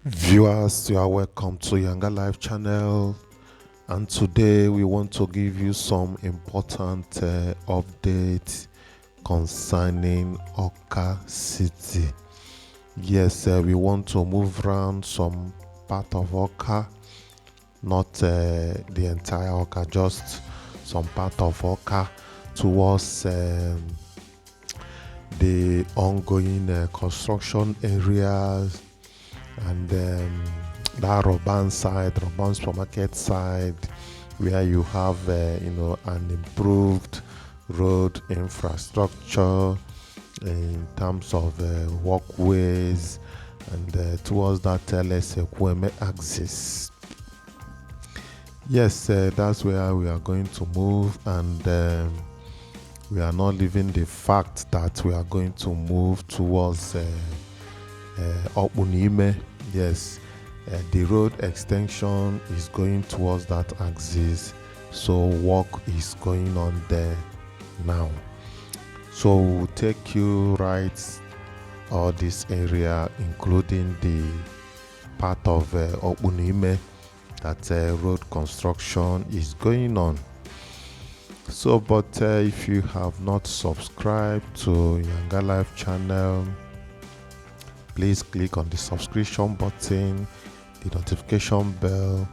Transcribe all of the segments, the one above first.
Viewers, you are welcome to YangaLife channel, and today we want to give you some important updates concerning Awka City. Yes, we want to move around some part of Awka, not the entire Awka, just some part of Awka towards the ongoing construction areas and that Roban supermarket side, where you have an improved road infrastructure in terms of walkways and towards that LS Ekweme axis. Yes, that's where we are going to move, and we are not leaving the fact that we are going to move towards Opunime. Yes, the road extension is going towards that axis, so work is going on there now. So we'll take you right all this area, including the part of Opunime that road construction is going on. So, but if you have not subscribed to YangaLife channel, please click on the subscription button, the notification bell.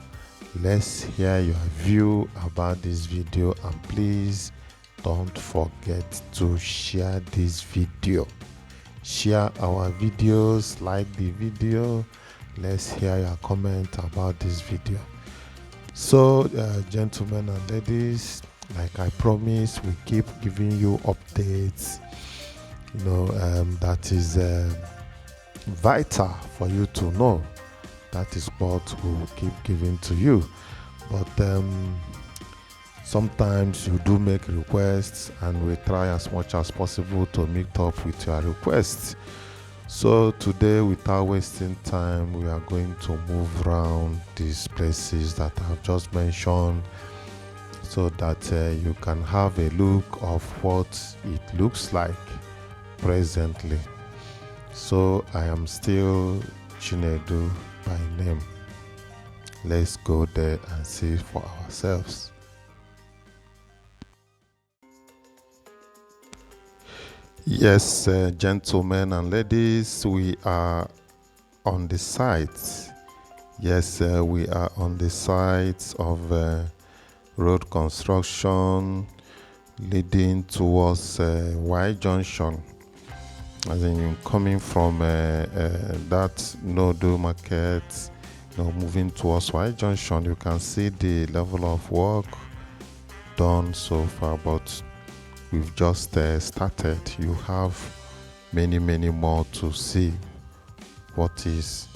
Let's hear your view about this video, and please don't forget to share this video. Share our videos, like the video. Let's hear your comment about this video. So gentlemen and ladies, like I promised, we keep giving you updates, that is vital for you to know. That is what we will keep giving to you. But sometimes you do make requests, and we try as much as possible to meet up with your requests. So today, without wasting time, we are going to move around these places that I've just mentioned, so that you can have a look of what it looks like presently. So I am still Chinedu by name. Let's go there and see for ourselves. Yes, gentlemen and ladies, we are on the site. Yes, we are on the site of road construction leading towards Y Junction. As in coming from that Nodo market, moving towards Y Junction, you can see the level of work done so far, but we've just started. You have many more to see what is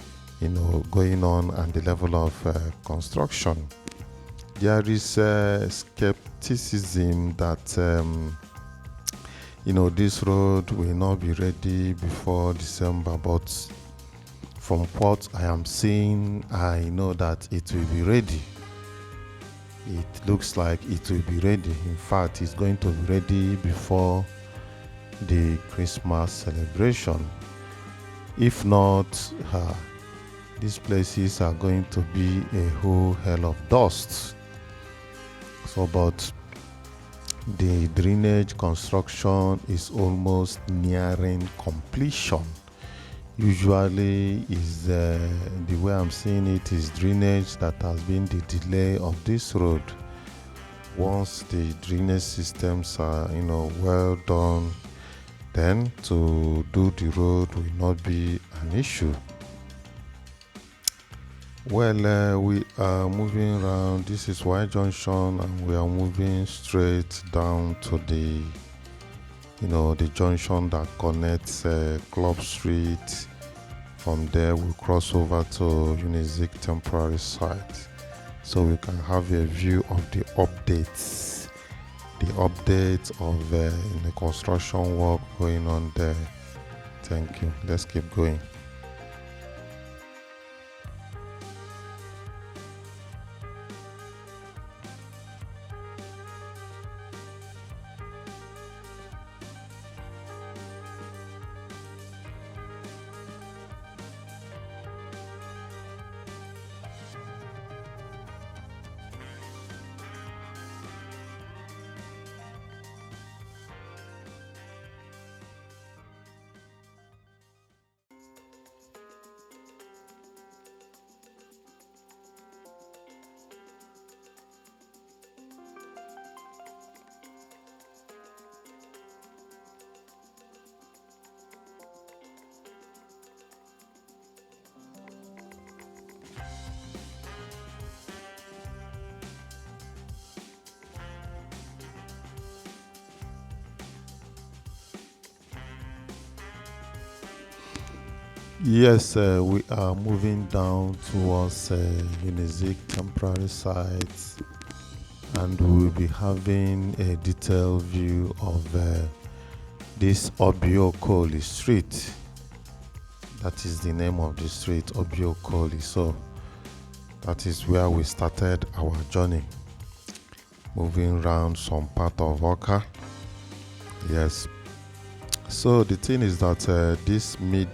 going on and the level of construction. There is skepticism that this road will not be ready before December, but from what I am seeing, I know that it will be ready. It looks like it will be ready. In fact, it's going to be ready before the Christmas celebration. If not, these places are going to be a whole hell of dust. So, but the drainage construction is almost nearing completion. Usually is the way I'm seeing it is drainage that has been the delay of this road. Once the drainage systems are well done, then to do the road will not be an issue. Well, we are moving around. This is Y Junction, and we are moving straight down to the junction that connects Club Street. From there, we'll cross over to Unizik temporary site, so we can have a view of the updates of the construction work going on there. Thank you. Let's keep going. Yes, we are moving down towards Unizik temporary sites, and we will be having a detailed view of this Obio street. That is the name of the street, Obio. So that is where we started our journey, moving around some part of Awka. Yes. So the thing is that this mid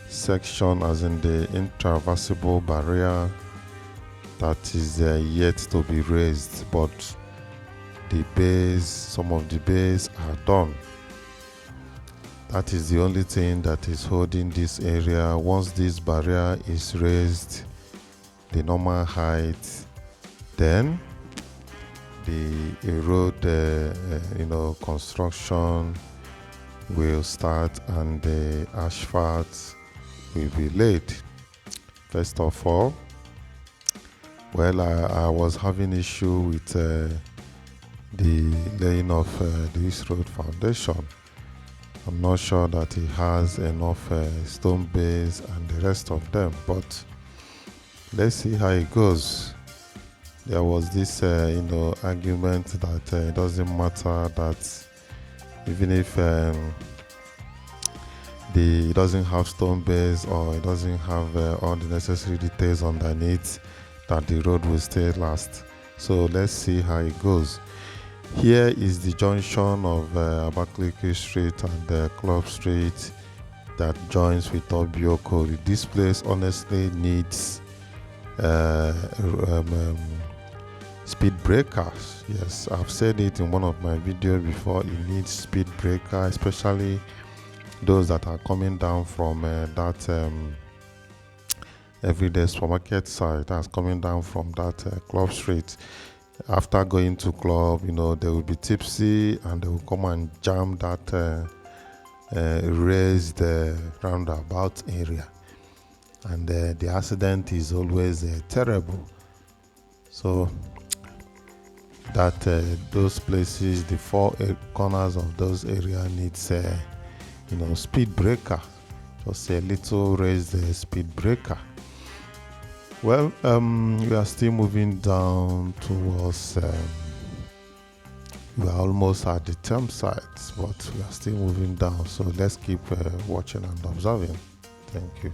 section, as in the intraversible barrier, that is yet to be raised, but some of the bays are done. That is the only thing that is holding this area. Once this barrier is raised the normal height, then the road construction will start and the asphalt will be laid. First of all, well, I was having issue with the laying of this road foundation. I'm not sure that he has enough stone base and the rest of them, but let's see how it goes. There was this argument that it doesn't matter that even if it doesn't have stone base or it doesn't have all the necessary details underneath, that the road will still last. So let's see how it goes. Here is the junction of Abakaliki Street and Club Street that joins with Obio. This place honestly needs speed breakers. Yes, I've said it in one of my videos before. It needs speed breaker, especially those that are coming down from that everyday supermarket side. That's coming down from that Club Street. After going to club, they will be tipsy and they will come and jam that raised roundabout area, and the accident is always terrible. So that those places, the four corners of those areas needs speed breaker, just a little raised speed breaker. Well, we are still moving down towards, we are almost at the term sites, but we are still moving down. So let's keep watching and observing. Thank you.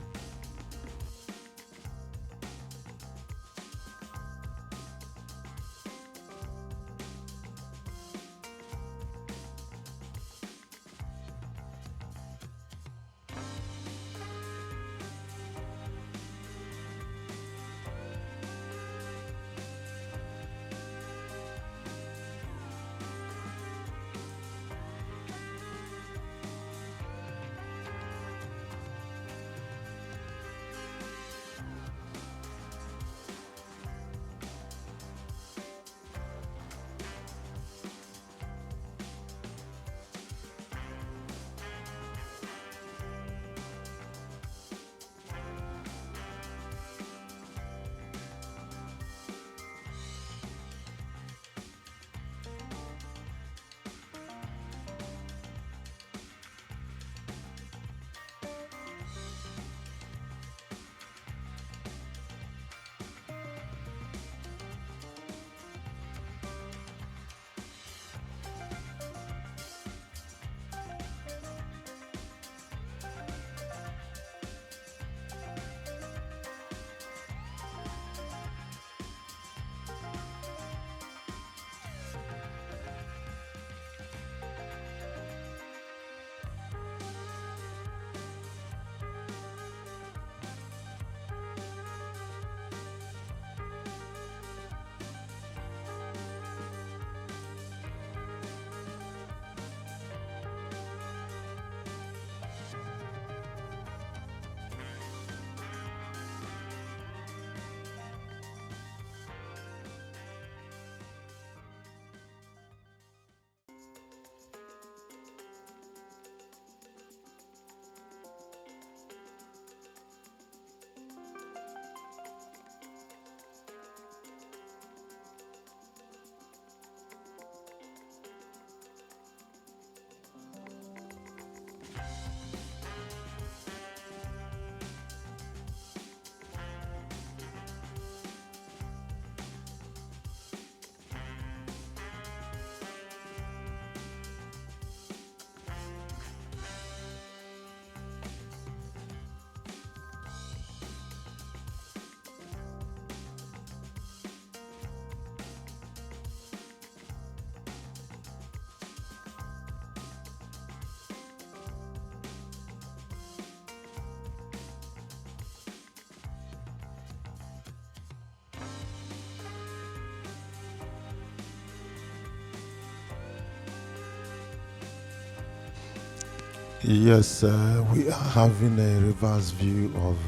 Yes, we are having a reverse view of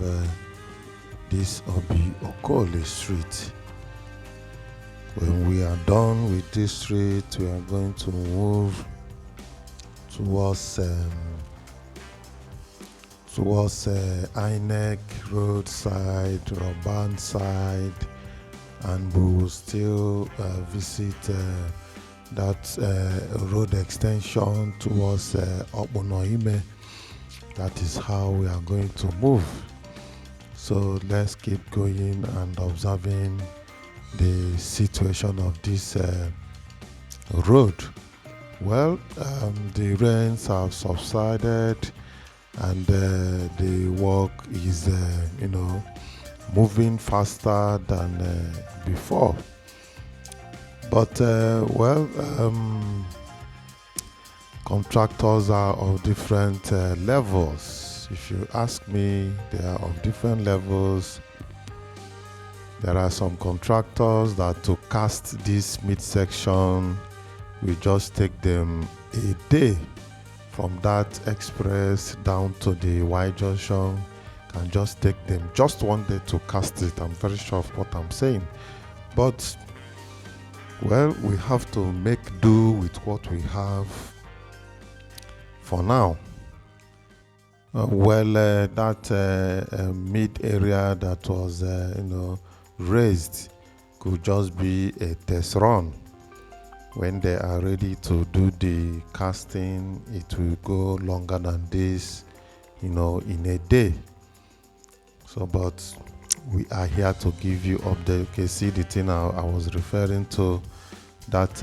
this Obio street. When we are done with this street, we are going to move towards INEC roadside, Roban side, and we will still visit that road extension towards Obonoime. That is how we are going to move. So let's keep going and observing the situation of this road. Well, the rains have subsided and the work is moving faster than before. But contractors are of different levels. If you ask me, they are of different levels. There are some contractors that to cast this midsection will just take them a day from that express down to the Y junction. Can just take them just one day to cast it. I'm very sure of what I'm saying. But well, we have to make do with what we have for now. That mid area that was raised could just be a test run. When they are ready to do the casting, it will go longer than this, in a day. So, but we are here to give you update. You can see the thing I was referring to, that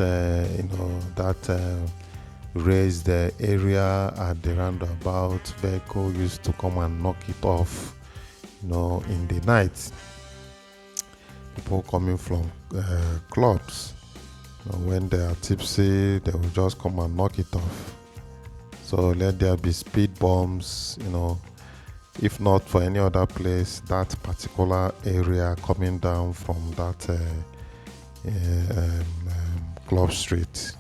raised area at the roundabout. Vehicle used to come and knock it off, in the night. People coming from clubs, when they are tipsy, they will just come and knock it off. So let there be speed bumps, if not for any other place, that particular area coming down from that Club Street.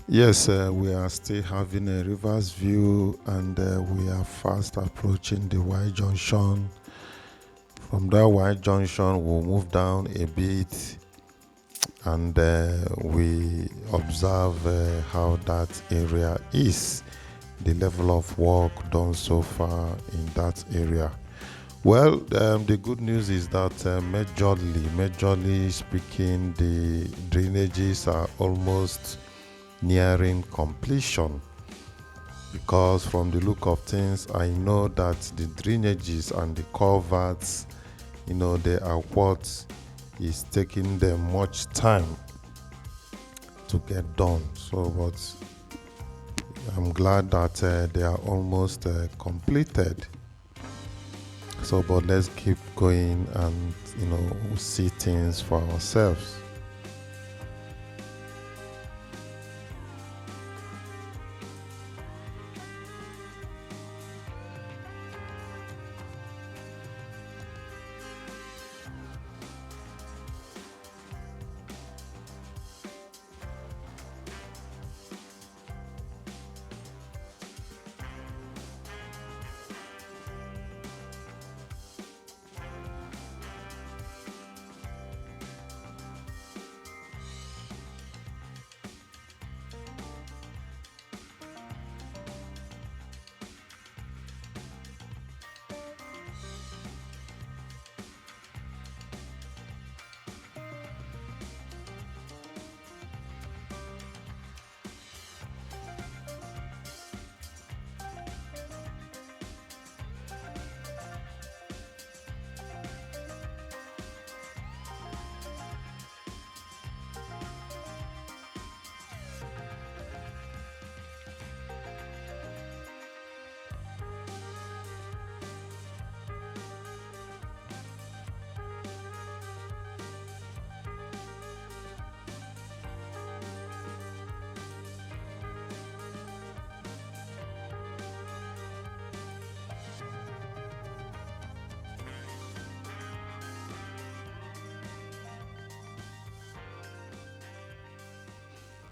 Yes, we are still having a reverse view, and we are fast approaching the Y junction. From that Y junction, we'll move down a bit and we observe how that area is, the level of work done so far in that area. Well, the good news is that majorly speaking, the drainages are almost nearing completion, because from the look of things, I know that the drainages and the culverts, they are what is taking them much time to get done. So, but I'm glad that they are almost completed. So, but let's keep going and see things for ourselves.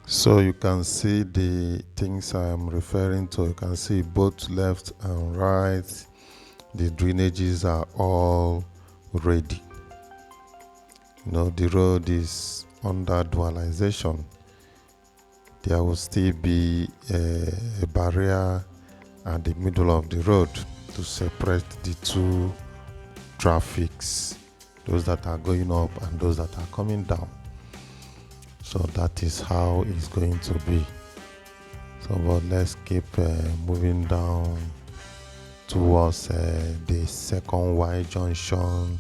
So you can see the things I'm referring to. You can see both left and right. The drainages are all ready. The road is under dualization. There will still be a barrier at the middle of the road to separate the two traffics, those that are going up and those that are coming down. So that is how it's going to be. So, but let's keep moving down towards the second Y junction,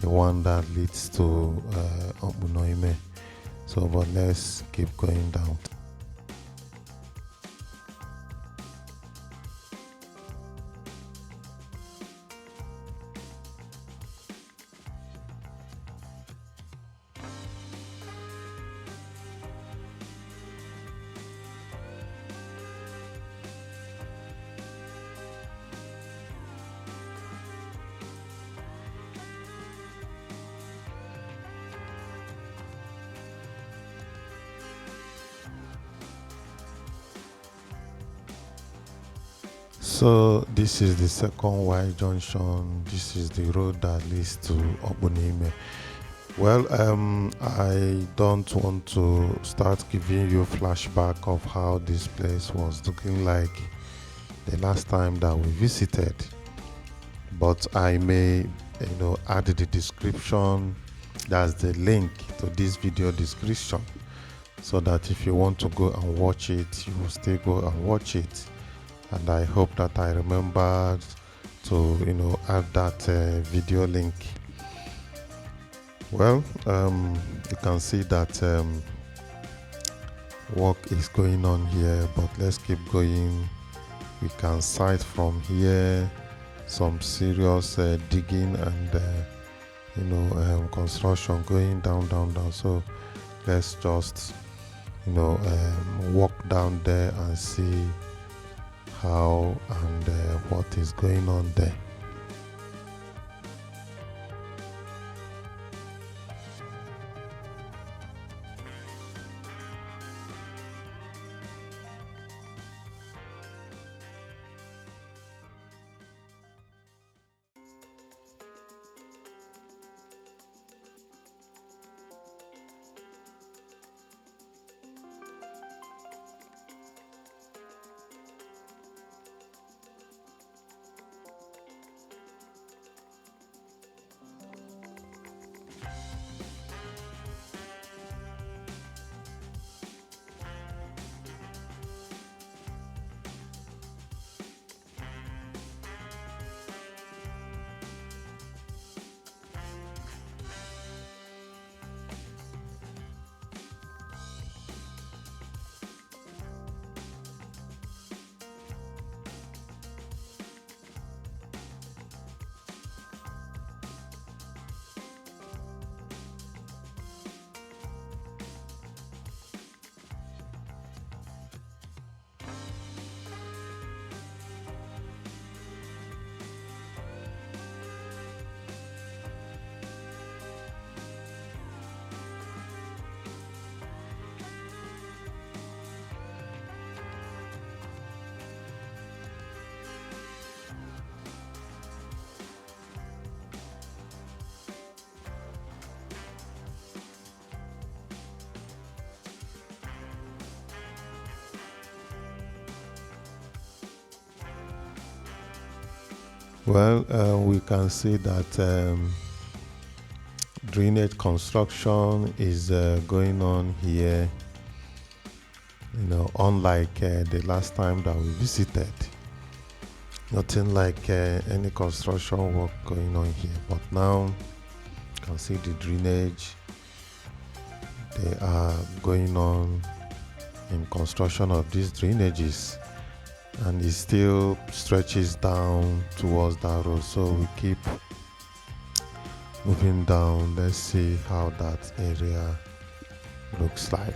the one that leads to Obio. So, but let's keep going down. So this is the second Y junction. This is the road that leads to Obio. Well, I don't want to start giving you flashback of how this place was looking like the last time that we visited, but I may, add the description. That's the link to this video description, so that if you want to go and watch it, you will still go and watch it. And I hope that I remembered to add that video link. Well, you can see that work is going on here, but let's keep going. We can sight from here some serious digging and construction going down. So let's just walk down there and see how and what is going on there. Well, we can see that drainage construction is going on here, unlike the last time that we visited. Nothing like any construction work going on here, but now you can see the drainage. They are going on in construction of these drainages, and it still stretches down towards that road, so we keep moving down. Let's see how that area looks like.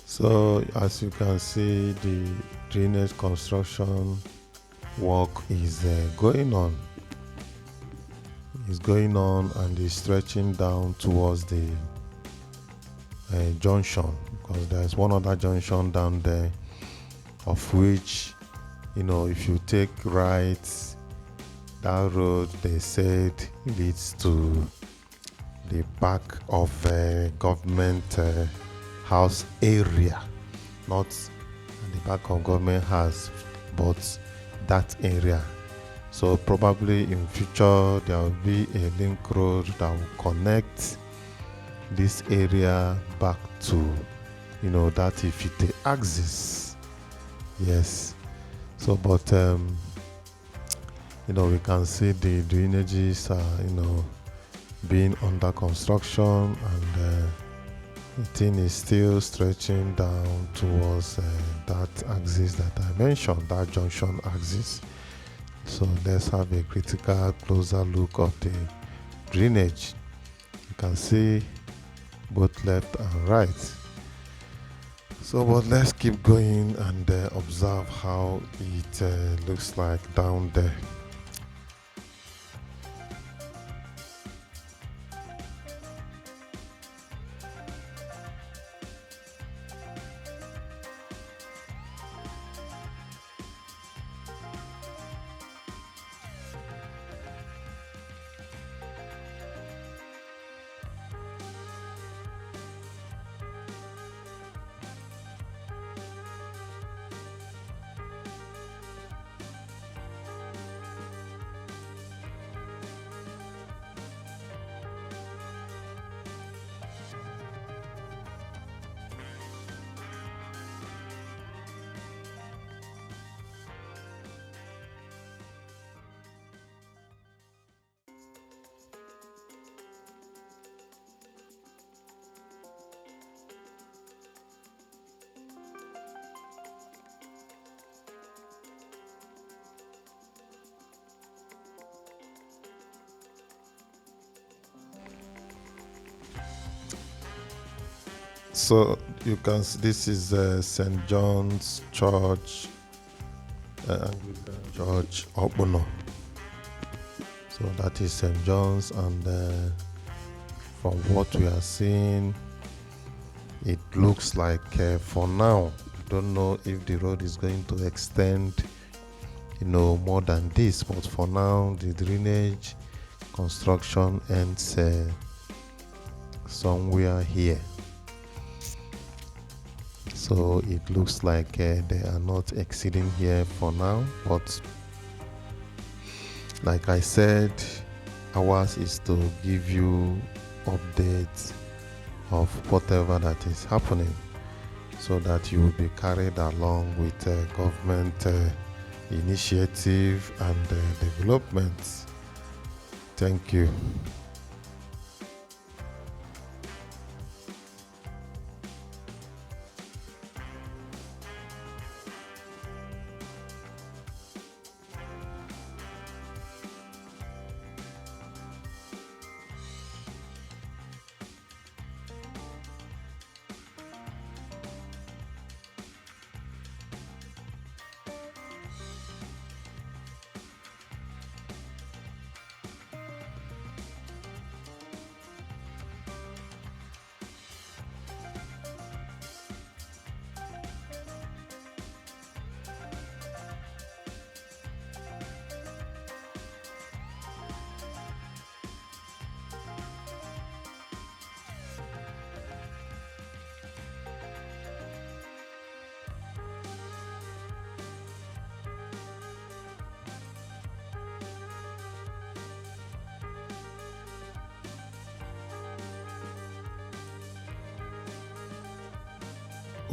So as you can see, the drainage construction work is going on. It's going on and is stretching down towards the junction, because there's one other junction down there, of which, if you take right, that road they said leads to the back of government house area, not the back of government house, but that area. So probably in future there will be a link road that will connect this area back to that Ifite axis. Yes. So but we can see the drainages are being under construction, and the thing is still stretching down towards that axis that I mentioned, that junction axis. So let's have a critical closer look of the drainage. You can see both left and right. So but let's keep going and observe how it looks like down there. So you can see this is St. John's Church, Anglican Church, Obio. So that is St. John's, and from what we are seeing, it looks like for now, I don't know if the road is going to extend more than this, but for now the drainage construction ends somewhere here. So it looks like they are not exceeding here for now, but like I said, ours is to give you updates of whatever that is happening, so that you will be carried along with government initiative and developments. Thank you.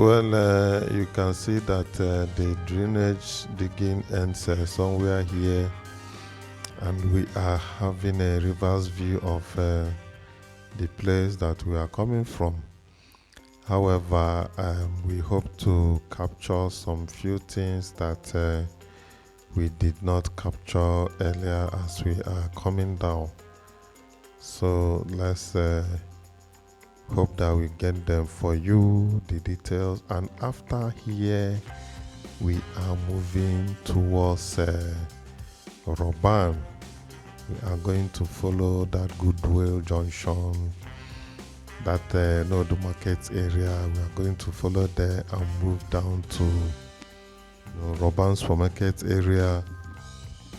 Well, you can see that the drainage digging ends somewhere here, and we are having a reverse view of the place that we are coming from. However, we hope to capture some few things that we did not capture earlier as we are coming down. So let's hope that we get them for you, the details. And after here, we are moving towards Roban. We are going to follow that Goodway Junction, that Node Market area. We are going to follow there and move down to Roban Supermarket area,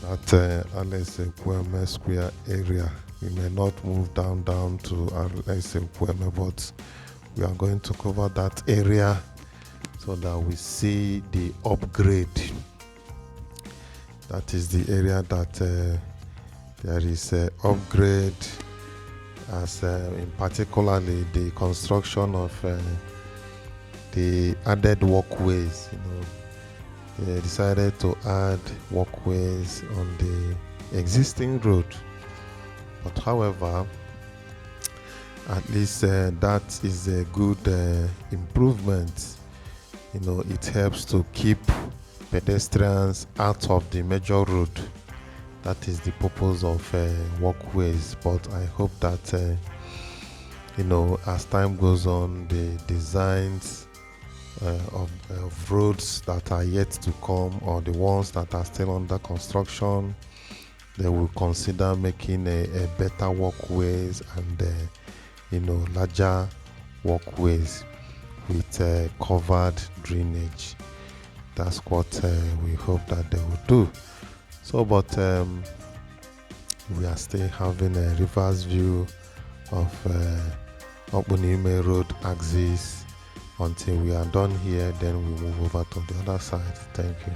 that Alex Kweme Square area. We may not move down to Alex Kweme, but we are going to cover that area so that we see the upgrade. That is the area that there is an upgrade, as in particularly the construction of the added walkways. They decided to add walkways on the existing road. But however, at least that is a good improvement. It helps to keep pedestrians out of the major road. That is the purpose of walkways. But I hope that as time goes on, the designs of roads that are yet to come, or the ones that are still under construction, they will consider making a better walkways and larger walkways with covered drainage. That's what we hope that they will do. So, but we are still having a reverse view of Obonime Road axis until we are done here. Then we move over to the other side. Thank you.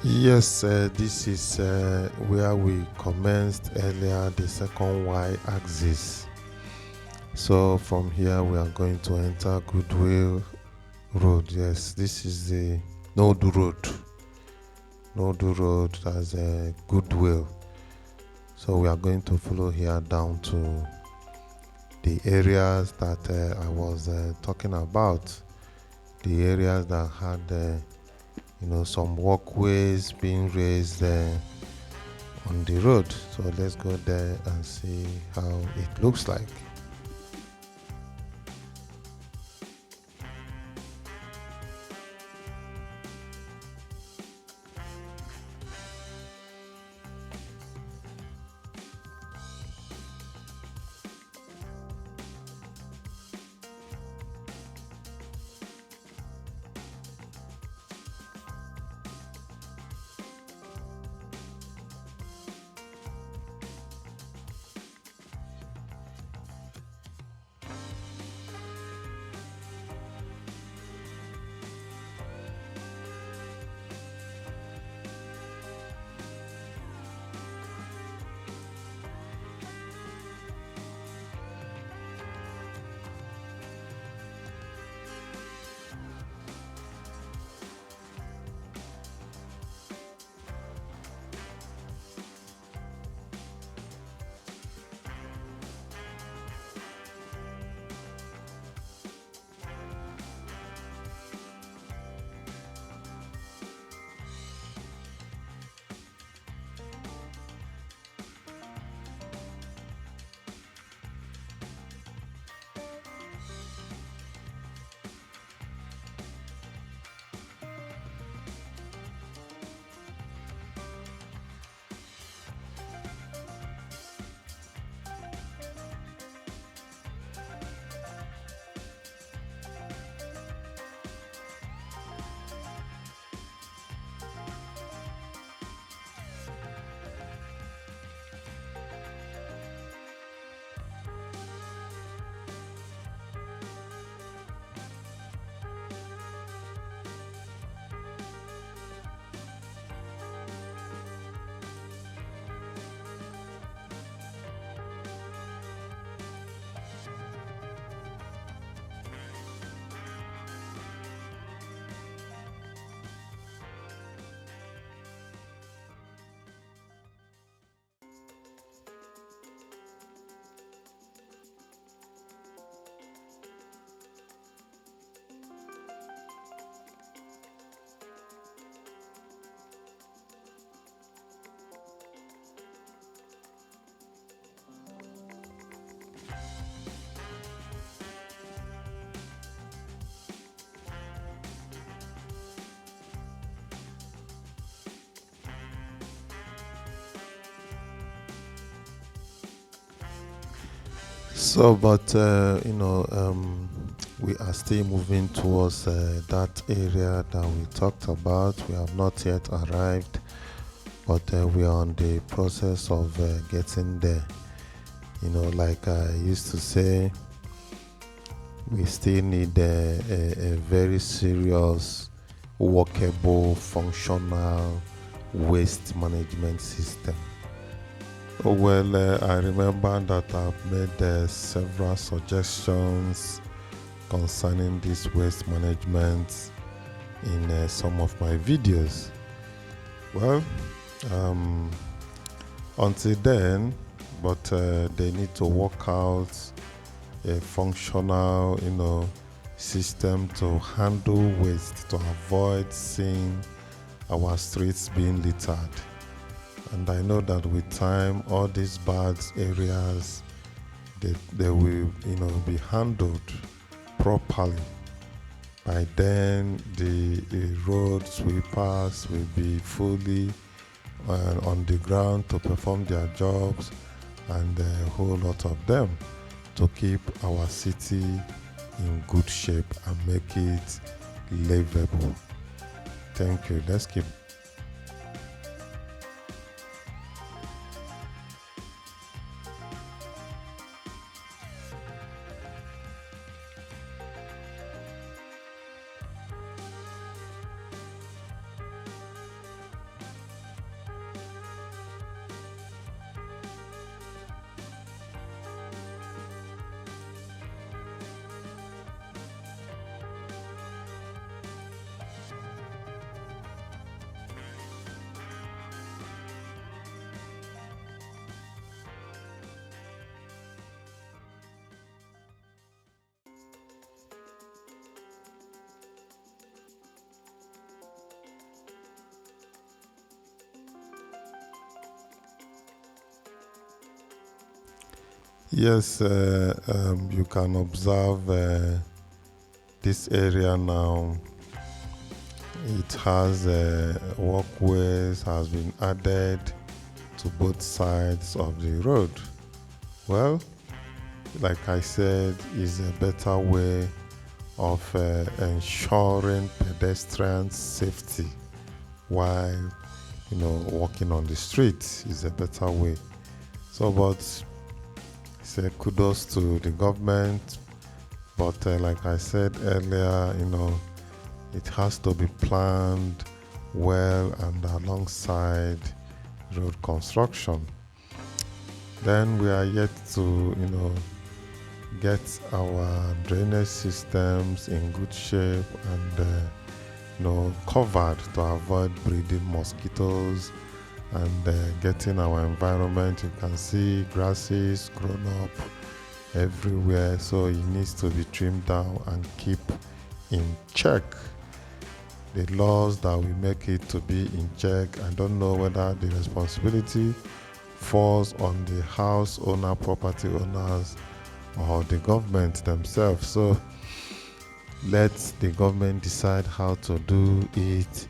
Yes, this is where we commenced earlier, the second Y axis. So from here we are going to enter Goodway Road. Yes, this is the Nodu Road. Nodu Road as a Goodwill. So we are going to follow here down to the areas that I was talking about. The areas that had some walkways being raised on the road. So let's go there and see how it looks like. So, but we are still moving towards that area that we talked about. We have not yet arrived, but we are on the process of getting there. Like I used to say, we still need a very serious, workable, functional waste management system. Oh, well, I remember that I've made several suggestions concerning this waste management in some of my videos. Well, um, until then, but they need to work out a functional, system to handle waste to avoid seeing our streets being littered. And I know that with time, all these bad areas, they will, be handled properly. By then, the road sweepers will be fully on the ground to perform their jobs, and a whole lot of them to keep our city in good shape and make it livable. Thank you. Let's keep. Yes, you can observe this area now. It has walkways has been added to both sides of the road. Well, like I said, is a better way of ensuring pedestrian safety while walking on the street is a better way. So, but say kudos to the government. But like I said earlier, it has to be planned well and alongside road construction. Then we are yet to, get our drainage systems in good shape and, covered to avoid breeding mosquitoes and getting our environment. You can see grasses grown up everywhere, so it needs to be trimmed down and keep in check. The laws that we make it to be in check, I don't know whether the responsibility falls on the house owner, property owners, or the government themselves. So let the government decide how to do it.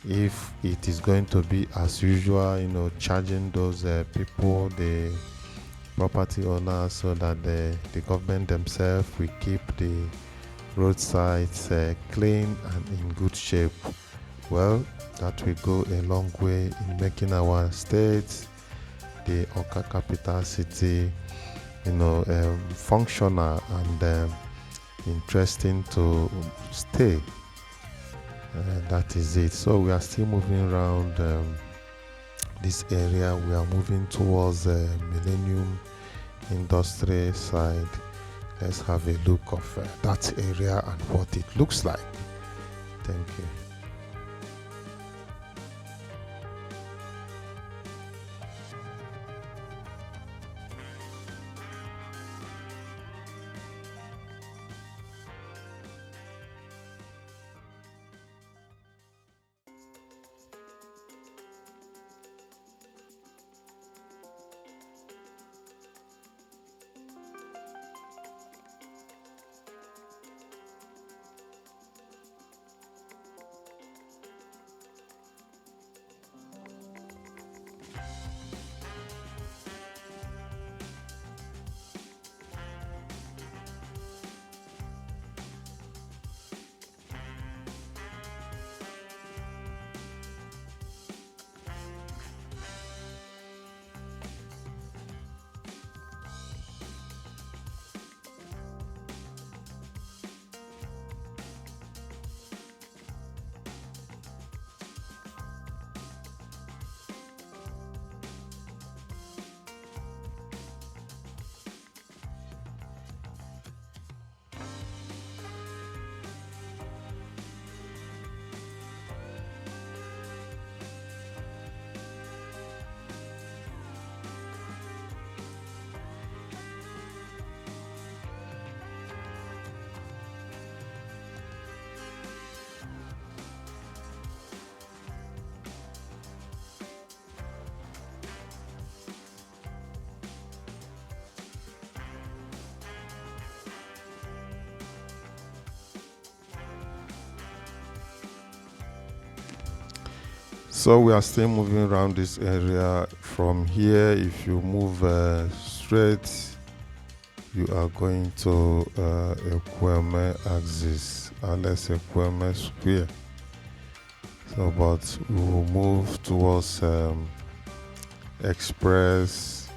If it is going to be as usual, charging those people, the property owners, so that the government themselves will keep the roadsides clean and in good shape. Well, that will go a long way in making our state, the Awka capital city, functional and interesting to stay. That is it. So we are still moving around this area. We are moving towards Millennium Industry side. Let's have a look of that area and what it looks like. Thank you. So we are still moving around this area. From here, if you move straight, you are going to Ekweme axis, unless Ekweme square. So, but we will move towards Express.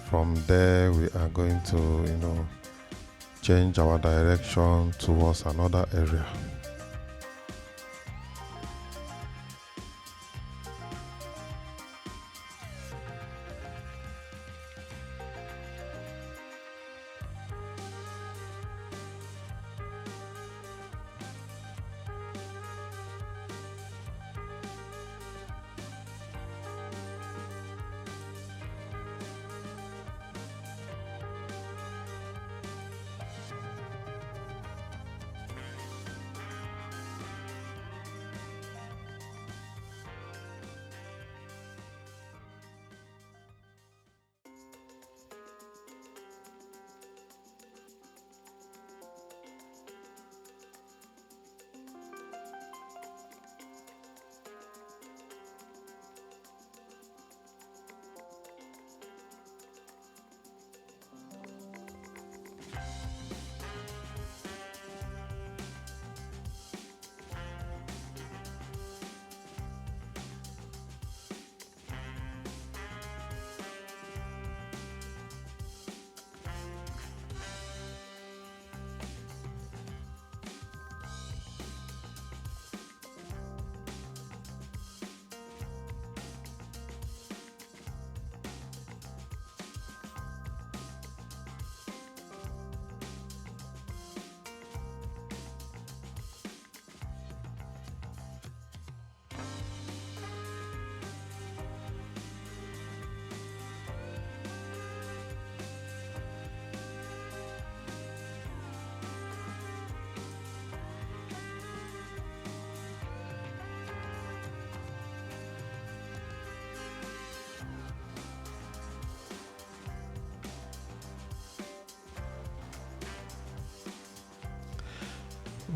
From there, we are going to, change our direction towards another area.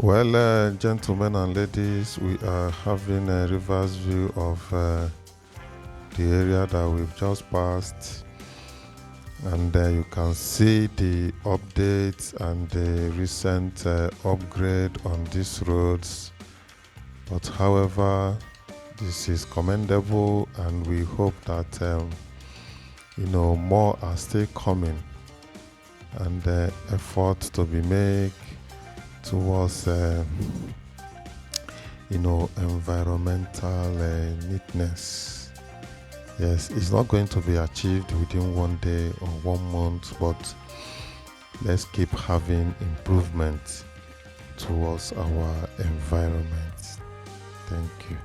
Well, gentlemen and ladies, we are having a reverse view of the area that we've just passed, and you can see the updates and the recent upgrade on these roads. But however, this is commendable, and we hope that more are still coming, and efforts to be made towards environmental neatness. Yes, it's not going to be achieved within one day or 1 month, but let's keep having improvement towards our environment. Thank you.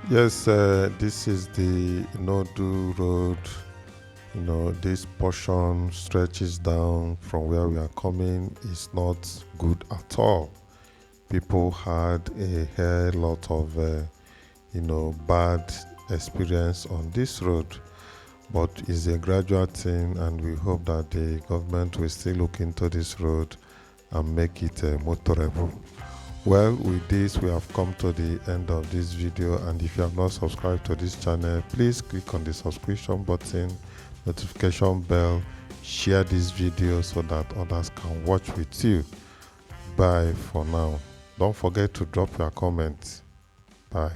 Yes, this is the Nodu Road. This portion stretches down from where we are coming. It's not good at all. People had a hell lot of, bad experience on this road. But it's a gradual thing, and we hope that the government will still look into this road and make it motorable. Well, with this, we have come to the end of this video, and if you have not subscribed to this channel, please click on the subscription button, notification bell, share this video so that others can watch with you. Bye for now. Don't forget to drop your comments. Bye.